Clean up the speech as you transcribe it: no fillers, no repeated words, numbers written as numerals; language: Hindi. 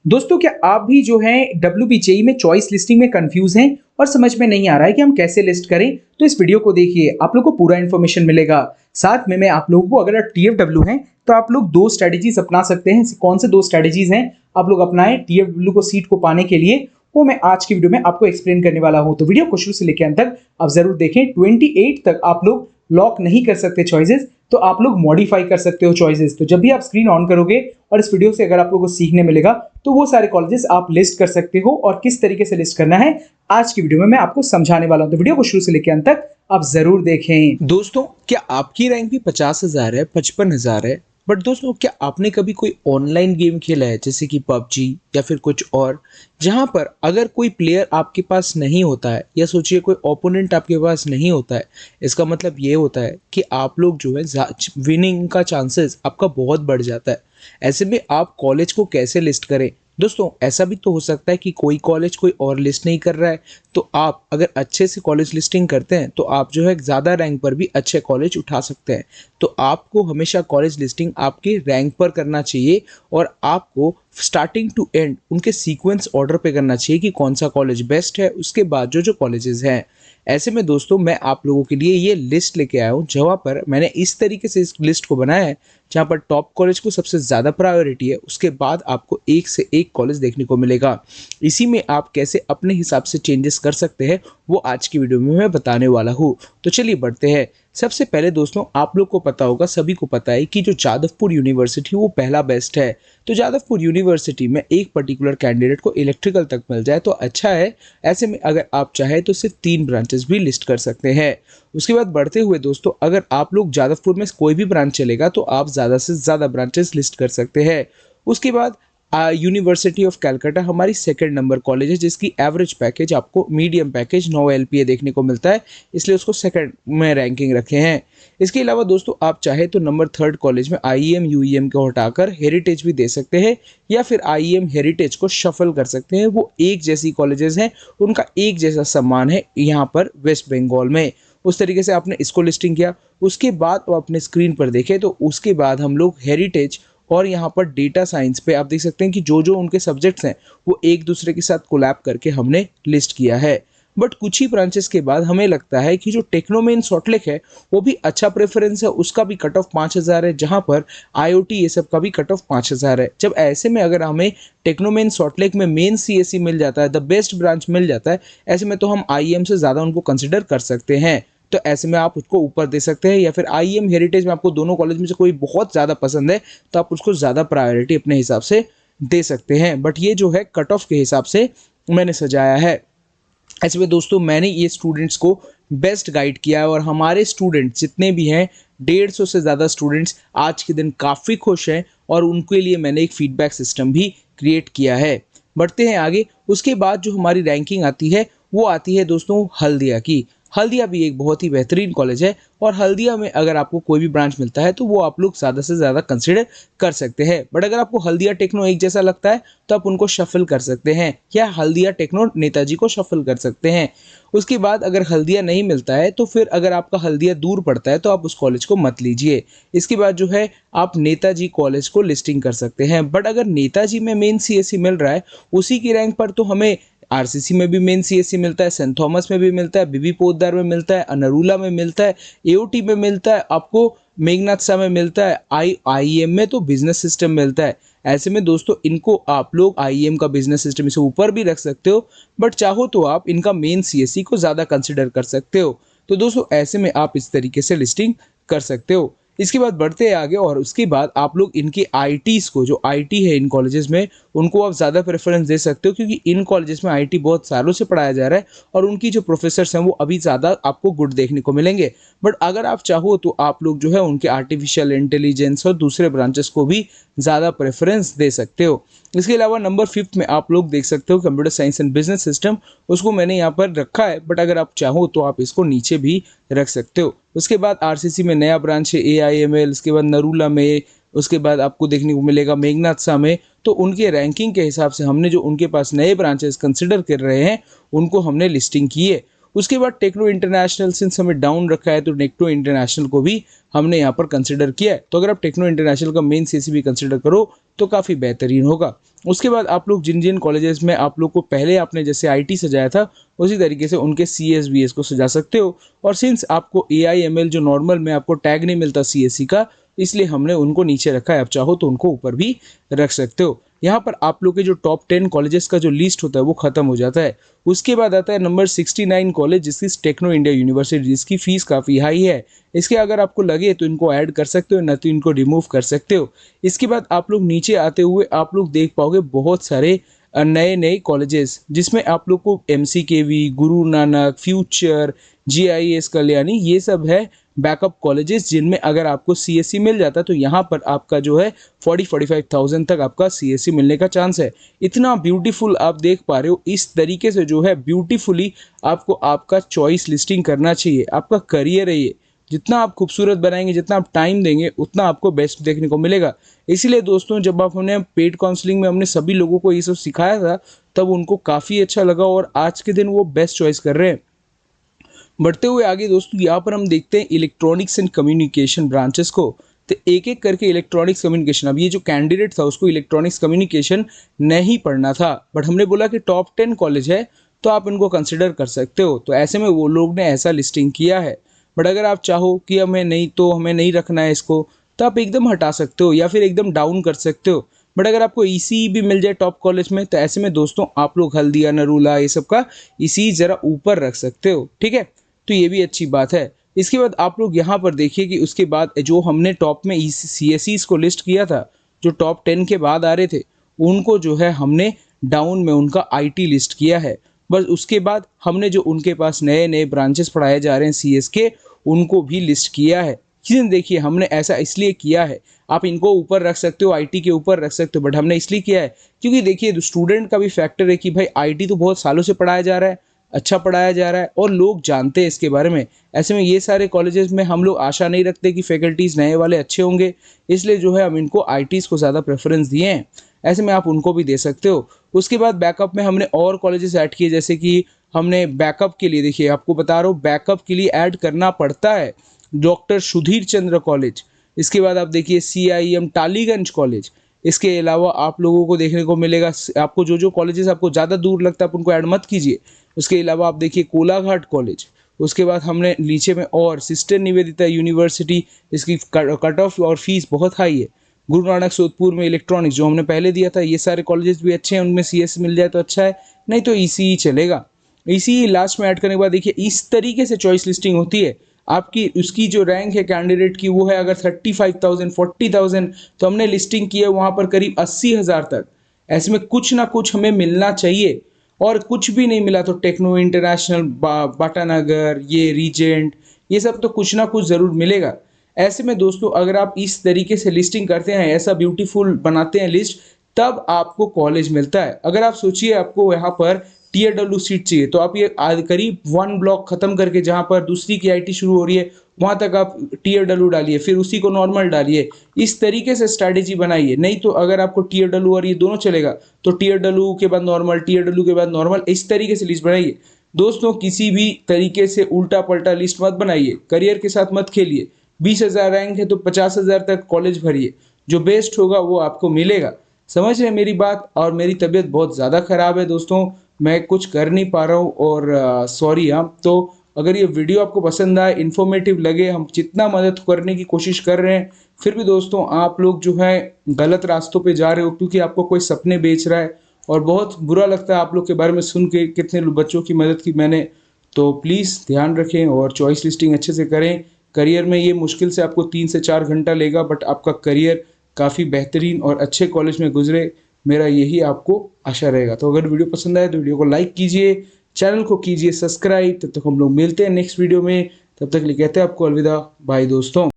दोस्तों क्या आप भी जो है WBJE में चॉइस लिस्टिंग में कंफ्यूज हैं और समझ में नहीं आ रहा है कि हम कैसे लिस्ट करें। तो इस वीडियो को देखिए, आप लोग को पूरा इन्फॉर्मेशन मिलेगा। साथ में मैं आप लोगों को, अगर आप TFW हैं तो आप लोग दो स्ट्रेटेजीज अपना सकते हैं। कौन से दो स्ट्रेटेजीज हैं आप लोग अपनाएं TFW को सीट को पाने के लिए, वो मैं आज की वीडियो में आपको एक्सप्लेन करने वाला हूं। तो वीडियो को शुरू से लेकर अंत तक आप जरूर देखें। 28 तक आप लोग लॉक नहीं कर सकते चॉइसेस, तो आप लोग मॉडिफाई कर सकते हो चॉइसेस। तो जब भी आप स्क्रीन ऑन करोगे और इस वीडियो से अगर आप लोगों को सीखने मिलेगा तो वो सारे कॉलेजेस आप लिस्ट कर सकते हो, और किस तरीके से लिस्ट करना है आज की वीडियो में मैं आपको समझाने वाला हूं। तो वीडियो को शुरू से लेकर अंत तक आप जरूर देखें। दोस्तों, क्या आपकी रैंक भी 50,000 है, 55,000 है? बट दोस्तों, क्या आपने कभी कोई ऑनलाइन गेम खेला है जैसे कि पबजी या फिर कुछ और, जहां पर अगर कोई प्लेयर आपके पास नहीं होता है, या सोचिए कोई ओपोनेंट आपके पास नहीं होता है, इसका मतलब ये होता है कि आप लोग जो है विनिंग का चांसेस आपका बहुत बढ़ जाता है। ऐसे में आप कॉलेज को कैसे लिस्ट करें? दोस्तों, ऐसा भी तो हो सकता है कि कोई कॉलेज कोई और लिस्ट नहीं कर रहा है, तो आप अगर अच्छे से कॉलेज लिस्टिंग करते हैं तो आप जो है ज़्यादा रैंक पर भी अच्छे कॉलेज उठा सकते हैं। तो आपको हमेशा कॉलेज लिस्टिंग आपके रैंक पर करना चाहिए, और आपको स्टार्टिंग टू एंड उनके सीक्वेंस ऑर्डर पे करना चाहिए कि कौन सा कॉलेज बेस्ट है, उसके बाद जो जो कॉलेजेस हैं। ऐसे में दोस्तों, मैं आप लोगों के लिए ये लिस्ट लेके आया हूँ, जहाँ पर मैंने इस तरीके से इस लिस्ट को बनाया है, जहाँ पर टॉप कॉलेज को सबसे ज़्यादा प्रायोरिटी है, उसके बाद आपको एक से एक कॉलेज देखने को मिलेगा। इसी में आप कैसे अपने हिसाब से चेंजेस कर सकते हैं, वो आज की वीडियो में मैं बताने वाला हूँ। तो चलिए बढ़ते हैं। सबसे पहले दोस्तों, आप लोग को पता होगा, सभी को पता है कि जो जादवपुर यूनिवर्सिटी वो पहला बेस्ट है। तो जादवपुर यूनिवर्सिटी में एक पर्टिकुलर कैंडिडेट को इलेक्ट्रिकल तक मिल जाए तो अच्छा है। ऐसे में अगर आप चाहे तो सिर्फ 3 ब्रांचेस भी लिस्ट कर सकते हैं। उसके बाद बढ़ते हुए दोस्तों, अगर आप लोग जादवपुर में कोई भी ब्रांच चलेगा तो आप ज़्यादा से ज़्यादा ब्रांचेस लिस्ट कर सकते हैं। उसके बाद यूनिवर्सिटी ऑफ कैलकाटा हमारी सेकंड नंबर कॉलेज है, जिसकी एवरेज पैकेज आपको मीडियम पैकेज 9 LPA देखने को मिलता है, इसलिए उसको सेकंड में रैंकिंग रखे हैं। इसके अलावा दोस्तों, आप चाहे तो नंबर 3 कॉलेज में IEM UEM को हटाकर हेरिटेज भी दे सकते हैं, या फिर IEM हेरिटेज को शफल कर सकते हैं। वो एक जैसी कॉलेजेस हैं, उनका एक जैसा सम्मान है यहाँ पर वेस्ट बंगाल में। उस तरीके से आपने इसको लिस्टिंग किया। उसके बाद आप अपने स्क्रीन पर देखें तो उसके बाद हम लोग हेरिटेज और यहाँ पर डेटा साइंस पे आप देख सकते हैं कि जो जो उनके सब्जेक्ट्स हैं वो एक दूसरे के साथ कोलैब करके हमने लिस्ट किया है। बट कुछ ही ब्रांचेस के बाद हमें लगता है कि जो टेक्नोमेन सॉल्टलेक है वो भी अच्छा प्रेफरेंस है, उसका भी कट ऑफ 5,000 है, जहाँ पर IoT ये सब का भी कट ऑफ 5,000 है। जब ऐसे में अगर हमें टेक्नोमेन सॉल्टलेक में मेन CSE मिल जाता है, द बेस्ट ब्रांच मिल जाता है, ऐसे में तो हम IEM से ज़्यादा उनको कंसिडर कर सकते हैं। तो ऐसे में आप उसको ऊपर दे सकते हैं, या फिर IEM हेरिटेज में आपको दोनों कॉलेज में से कोई बहुत ज़्यादा पसंद है तो आप उसको ज़्यादा प्रायोरिटी अपने हिसाब से दे सकते हैं। बट ये जो है कट ऑफ के हिसाब से मैंने सजाया है। ऐसे में दोस्तों, मैंने ये स्टूडेंट्स को बेस्ट गाइड किया है, और हमारे स्टूडेंट्स जितने भी हैं 150 से ज़्यादा स्टूडेंट्स आज के दिन काफ़ी खुश हैं, और उनके लिए मैंने एक फीडबैक सिस्टम भी क्रिएट किया है। बढ़ते हैं आगे। उसके बाद जो हमारी रैंकिंग आती है वो आती है दोस्तों हल्दिया की। हल्दिया भी एक बहुत ही बेहतरीन कॉलेज है, और हल्दिया में अगर आपको कोई भी ब्रांच मिलता है तो वो आप लोग ज़्यादा से ज़्यादा कंसिडर कर सकते हैं। बट अगर आपको हल्दिया टेक्नो एक जैसा लगता है तो आप उनको शफल कर सकते हैं, या हल्दिया टेक्नो नेताजी को शफल कर सकते हैं। उसके बाद अगर हल्दिया नहीं मिलता है तो फिर अगर आपका हल्दिया दूर पड़ता है तो आप उस कॉलेज को मत लीजिए। इसके बाद जो है आप नेताजी कॉलेज को लिस्टिंग कर सकते हैं। बट अगर नेताजी में मेन CSE मिल रहा है, उसी की रैंक पर तो हमें RCC में भी मेन CSE मिलता है, सेंट थॉमस में भी मिलता है, बीबी पोद्दार में मिलता है, अनरूला में मिलता है, AOT में मिलता है, आपको मेघनाथ सा में मिलता है, IEM में तो बिजनेस सिस्टम मिलता है। ऐसे में दोस्तों, इनको आप लोग IEM का बिजनेस सिस्टम इसे ऊपर भी रख सकते हो, बट चाहो तो आप इनका मेन CSE को ज़्यादा कंसिडर कर सकते हो। तो दोस्तों, ऐसे में आप इस तरीके से लिस्टिंग कर सकते हो। इसके बाद बढ़ते हैं आगे, और उसके बाद आप लोग इनके ITs को, जो IT है इन कॉलेजेस में, उनको आप ज़्यादा प्रेफरेंस दे सकते हो, क्योंकि इन कॉलेजेस में IT बहुत सालों से पढ़ाया जा रहा है, और उनकी जो प्रोफेसर्स हैं वो अभी ज़्यादा आपको गुड देखने को मिलेंगे। बट अगर आप चाहो तो आप लोग जो है उनके आर्टिफिशियल इंटेलिजेंस और दूसरे ब्रांचेस को भी ज़्यादा प्रेफरेंस दे सकते हो। इसके अलावा नंबर 5 में आप लोग देख सकते हो computer science and business system, उसको मैंने यहाँ पर रखा है, बट अगर आप चाहो तो आप इसको नीचे भी रख सकते हो। उसके बाद RCC में नया ब्रांच है AIML, उसके बाद नरूला में, उसके बाद आपको देखने को मिलेगा मेघनाथ सा में। तो उनके रैंकिंग के हिसाब से हमने जो उनके पास नए ब्रांचेस कंसिडर कर रहे हैं उनको हमने लिस्टिंग की है। उसके बाद टेक्नो इंटरनेशनल, सिंस हमें डाउन रखा है तो टेक्नो इंटरनेशनल को भी हमने यहाँ पर कंसिडर किया है। तो अगर आप टेक्नो इंटरनेशनल का मेन सीएससी भी कंसिडर करो तो काफ़ी बेहतरीन होगा। उसके बाद आप लोग जिन जिन कॉलेजेस में आप लोग को पहले आपने जैसे आईटी सजाया था उसी तरीके से उनके सीएस बीएस को सजा सकते हो। और सिंस आपको एआई एमएल जो नॉर्मल में आपको टैग नहीं मिलता सीएससी का, इसलिए हमने उनको नीचे रखा है। आप चाहो तो उनको ऊपर भी रख सकते हो। यहाँ पर आप लोग के जो टॉप 10 कॉलेजेस का जो लिस्ट होता है वो खत्म हो जाता है। उसके बाद आता है नंबर 69 कॉलेज, जिसकी टेक्नो इंडिया यूनिवर्सिटी, जिसकी फीस काफ़ी हाई है। इसके अगर आपको लगे तो इनको ऐड कर सकते हो, न तो इनको रिमूव कर सकते हो। इसके बाद आप लोग नीचे आते हुए आप लोग देख पाओगे बहुत सारे नए नए कॉलेजेस, जिसमें आप लोग को MCKV, Guru Nanak, future, GIS Kalyani, ये सब है बैकअप कॉलेजेस, जिनमें अगर आपको CSC मिल जाता है तो यहाँ पर आपका जो है 40-45,000 तक आपका CSC मिलने का चांस है। इतना ब्यूटीफुल आप देख पा रहे हो। इस तरीके से जो है ब्यूटीफुली आपको आपका चॉइस लिस्टिंग करना चाहिए। आपका करियर है ये, जितना आप खूबसूरत बनाएंगे, जितना आप टाइम देंगे, उतना आपको बेस्ट देखने को मिलेगा। इसीलिए दोस्तों, जब आप हमने पेड काउंसलिंग में हमने सभी लोगों को ये सब सिखाया था तब उनको काफ़ी अच्छा लगा और आज के दिन वो बेस्ट चॉइस कर रहे हैं। बढ़ते हुए आगे दोस्तों, यहाँ पर हम देखते हैं इलेक्ट्रॉनिक्स एंड कम्युनिकेशन ब्रांचेस को। तो एक एक करके इलेक्ट्रॉनिक्स कम्युनिकेशन, अब ये जो कैंडिडेट था उसको इलेक्ट्रॉनिक्स कम्युनिकेशन नहीं पढ़ना था, बट हमने बोला कि टॉप 10 कॉलेज है तो आप इनको कंसिडर कर सकते हो। तो ऐसे में वो लोग ने ऐसा लिस्टिंग किया है। बट अगर आप चाहो कि हमें नहीं रखना है इसको, तो आप एकदम हटा सकते हो या फिर एकदम डाउन कर सकते हो। बट अगर आपको ECE भी मिल जाए टॉप कॉलेज में, तो ऐसे में दोस्तों आप लोग हल्दिया, नरूला, ये सब का ECE ज़रा ऊपर रख सकते हो, ठीक है। तो ये भी अच्छी बात है। इसके बाद आप लोग यहाँ पर देखिए कि उसके बाद जो हमने टॉप में CSEs को लिस्ट किया था, जो टॉप 10 के बाद आ रहे थे, उनको जो है हमने डाउन में उनका IT लिस्ट किया है। बस उसके बाद हमने जो उनके पास नए नए ब्रांचेस पढ़ाए जा रहे हैं CS के, उनको भी लिस्ट किया है। देखिए हमने ऐसा इसलिए किया है, आप इनको ऊपर रख सकते हो, IT के ऊपर रख सकते हो, बट हमने इसलिए किया है क्योंकि देखिए स्टूडेंट का भी फैक्टर है कि भाई IT तो बहुत सालों से पढ़ाया जा रहा है, अच्छा पढ़ाया जा रहा है और लोग जानते हैं इसके बारे में। ऐसे में ये सारे कॉलेजेस में हम लोग आशा नहीं रखते कि फैकल्टीज़ नए वाले अच्छे होंगे, इसलिए जो है हम इनको ITs को ज़्यादा प्रेफरेंस दिए हैं। ऐसे में आप उनको भी दे सकते हो। उसके बाद बैकअप में हमने और कॉलेजेस ऐड किए, जैसे कि हमने बैकअप के लिए, देखिए आपको बता रहा हूँ, बैकअप के लिए ऐड करना पड़ता है डॉक्टर सुधीर चंद्र कॉलेज। इसके बाद आप देखिए CIM टालीगंज कॉलेज। इसके अलावा आप लोगों को देखने को मिलेगा, आपको जो कॉलेजेस आपको ज़्यादा दूर लगता है आप उनको ऐड मत कीजिए। उसके अलावा आप देखिए कोलाघाट कॉलेज। उसके बाद हमने नीचे में और सिस्टर निवेदिता यूनिवर्सिटी, इसकी कट ऑफ और फीस बहुत हाई है। गुरु नानक सोदपुर में इलेक्ट्रॉनिक्स जो हमने पहले दिया था, ये सारे कॉलेजेस भी अच्छे हैं, उनमें CS मिल जाए तो अच्छा है, नहीं तो ECE चलेगा। ECE लास्ट में ऐड करने के बाद देखिए इस तरीके से चॉइस लिस्टिंग होती है आपकी। उसकी जो रैंक है कैंडिडेट की वो है अगर 35,000 40,000, तो हमने लिस्टिंग की है वहाँ पर करीब 80,000 तक। ऐसे में कुछ ना कुछ हमें मिलना चाहिए, और कुछ भी नहीं मिला तो टेक्नो इंटरनेशनल, बाटानगर, ये रीजेंट, ये सब तो कुछ ना कुछ ज़रूर मिलेगा। ऐसे में दोस्तों अगर आप इस तरीके से लिस्टिंग करते हैं, ऐसा ब्यूटीफुल बनाते हैं लिस्ट, तब आपको कॉलेज मिलता है। अगर आप सोचिए आपको यहाँ पर TW सीट चाहिए, तो आप ये करीब 1 ब्लॉक खत्म करके जहाँ पर दूसरी की IT शुरू हो रही है वहाँ तक आप TW डालिए, फिर उसी को नॉर्मल डालिए। इस तरीके से स्ट्रैटेजी बनाइए। नहीं तो अगर आपको TW और ये दोनों चलेगा तो TW के बाद नॉर्मल, TW के बाद नॉर्मल, इस तरीके से लिस्ट बनाइए। दोस्तों किसी भी तरीके से उल्टा पलटा लिस्ट मत बनाइए, करियर के साथ मत खेलिए। 20,000 रैंक है तो 50,000 तक कॉलेज भरिए, जो बेस्ट होगा वो आपको मिलेगा। समझ रहे हैं मेरी बात। और मेरी तबीयत बहुत ज़्यादा ख़राब है दोस्तों, मैं कुछ कर नहीं पा रहा हूँ और सॉरी। तो अगर ये वीडियो आपको पसंद आए, इन्फॉर्मेटिव लगे, हम जितना मदद करने की कोशिश कर रहे हैं, फिर भी दोस्तों आप लोग जो है गलत रास्तों पे जा रहे हो, क्योंकि आपको कोई सपने बेच रहा है और बहुत बुरा लगता है आप लोग के बारे में सुन के, कितने बच्चों की मदद की मैंने। तो प्लीज़ ध्यान रखें और चॉइस लिस्टिंग अच्छे से करें। करियर में ये मुश्किल से आपको 3 से 4 घंटा लेगा, बट आपका करियर काफ़ी बेहतरीन और अच्छे कॉलेज में गुजरे, मेरा यही आपको आशा रहेगा। तो अगर वीडियो पसंद आए तो वीडियो को लाइक कीजिए, चैनल को कीजिए सब्सक्राइब। तब तक हम लोग मिलते हैं नेक्स्ट वीडियो में, तब तक लिए कहते हैं आपको अलविदा, बाय दोस्तों।